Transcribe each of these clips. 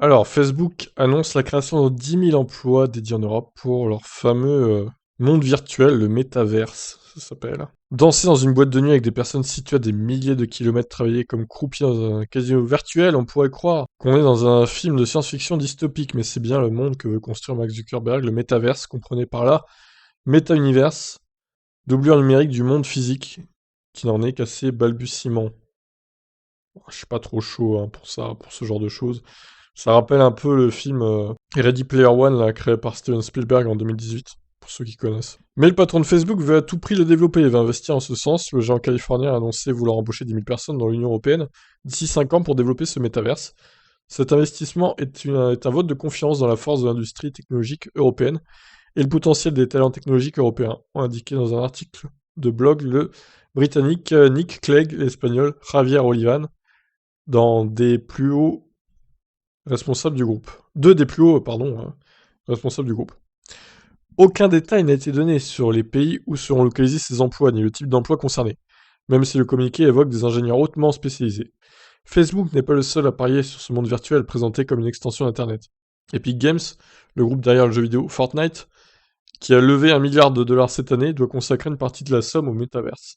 Alors, Facebook annonce la création de 10 000 emplois dédiés en Europe pour leur fameux monde virtuel, le métaverse, ça s'appelle. Danser dans une boîte de nuit avec des personnes situées à des milliers de kilomètres, travailler comme croupier dans un casino virtuel, on pourrait croire qu'on est dans un film de science-fiction dystopique, mais c'est bien le monde que veut construire Mark Zuckerberg, le métaverse, comprenez par là, méta-univers, doublure numérique du monde physique, qui n'en est qu'à ses balbutiements. Je suis pas trop chaud hein, pour ça, pour ce genre de choses. Ça rappelle un peu le film Ready Player One, là, créé par Steven Spielberg en 2018, pour ceux qui connaissent. Mais le patron de Facebook veut à tout prix le développer et va investir en ce sens. Le géant californien a annoncé vouloir embaucher 10 000 personnes dans l'Union Européenne d'ici 5 ans pour développer ce métaverse. Cet investissement est un vote de confiance dans la force de l'industrie technologique européenne et le potentiel des talents technologiques européens, ont indiqué dans un article de blog le britannique Nick Clegg et l'espagnol Javier Olivan, dans des plus hauts responsables du groupe. Deux des plus hauts, pardon, responsables du groupe. Aucun détail n'a été donné sur les pays où seront localisés ces emplois, ni le type d'emploi concerné, même si le communiqué évoque des ingénieurs hautement spécialisés. Facebook n'est pas le seul à parier sur ce monde virtuel présenté comme une extension d'Internet. Epic Games, le groupe derrière le jeu vidéo Fortnite, qui a levé 1 milliard de dollars cette année, doit consacrer une partie de la somme au métaverse.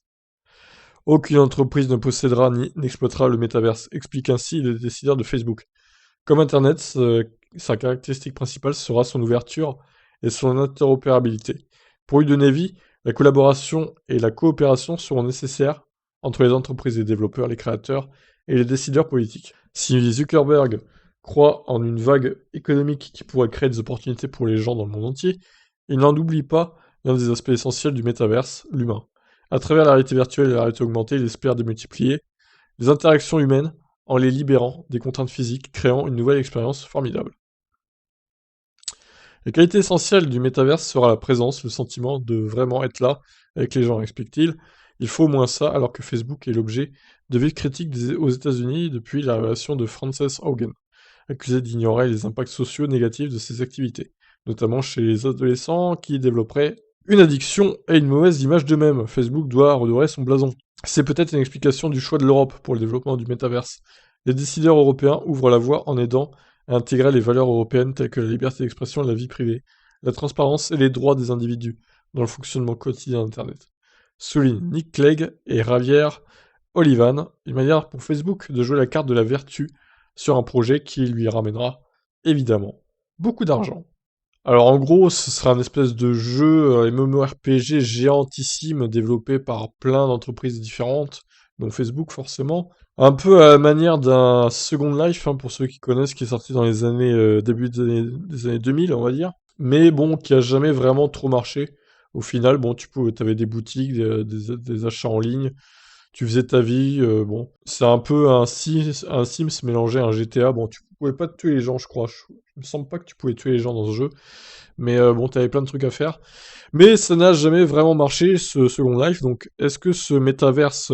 Aucune entreprise ne possédera ni n'exploitera le métaverse, explique ainsi le décideur de Facebook. Comme Internet, sa caractéristique principale sera son ouverture et son interopérabilité. Pour lui donner vie, la collaboration et la coopération seront nécessaires entre les entreprises, les développeurs, les créateurs et les décideurs politiques. Si Zuckerberg croit en une vague économique qui pourrait créer des opportunités pour les gens dans le monde entier, il n'en oublie pas l'un des aspects essentiels du métaverse, l'humain. À travers la réalité virtuelle et la réalité augmentée, il espère démultiplier les interactions humaines en les libérant des contraintes physiques, créant une nouvelle expérience formidable. La qualité essentielle du métaverse sera la présence, le sentiment de vraiment être là avec les gens, explique-t-il. Il faut au moins ça, alors que Facebook est l'objet de vives critiques aux États-Unis depuis la révélation de Frances Haugen, accusée d'ignorer les impacts sociaux négatifs de ses activités, notamment chez les adolescents qui développeraient une addiction et une mauvaise image d'eux-mêmes. Facebook doit redorer son blason. C'est peut-être une explication du choix de l'Europe pour le développement du métaverse. Les décideurs européens ouvrent la voie en aidant à intégrer les valeurs européennes telles que la liberté d'expression et la vie privée, la transparence et les droits des individus dans le fonctionnement quotidien d'Internet. Souligne Nick Clegg et Javier Olivan, une manière pour Facebook de jouer la carte de la vertu sur un projet qui lui ramènera, évidemment, beaucoup d'argent. Alors en gros, ce sera un espèce de jeu MMORPG géantissime développé par plein d'entreprises différentes, dont Facebook forcément. Un peu à la manière d'un Second Life, hein, pour ceux qui connaissent, qui est sorti dans les années début des années 2000, on va dire. Mais bon, qui a jamais vraiment trop marché. Au final, bon, t'avais des boutiques, des achats en ligne, tu faisais ta vie, bon. C'est un peu un Sims mélangé à un GTA. Bon, tu pouvais pas tuer les gens, je crois. Il me semble pas que tu pouvais tuer les gens dans ce jeu. Mais bon, t'avais plein de trucs à faire. Mais ça n'a jamais vraiment marché, ce Second Life. Donc, est-ce que ce métaverse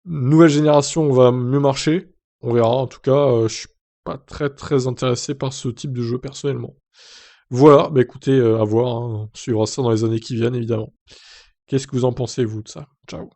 nouvelle génération va mieux marcher? On verra. En tout cas, je suis pas très très intéressé par ce type de jeu personnellement. Voilà, bah écoutez, à voir, hein. On suivra ça dans les années qui viennent, évidemment. Qu'est-ce que vous en pensez, vous, de ça? Ciao.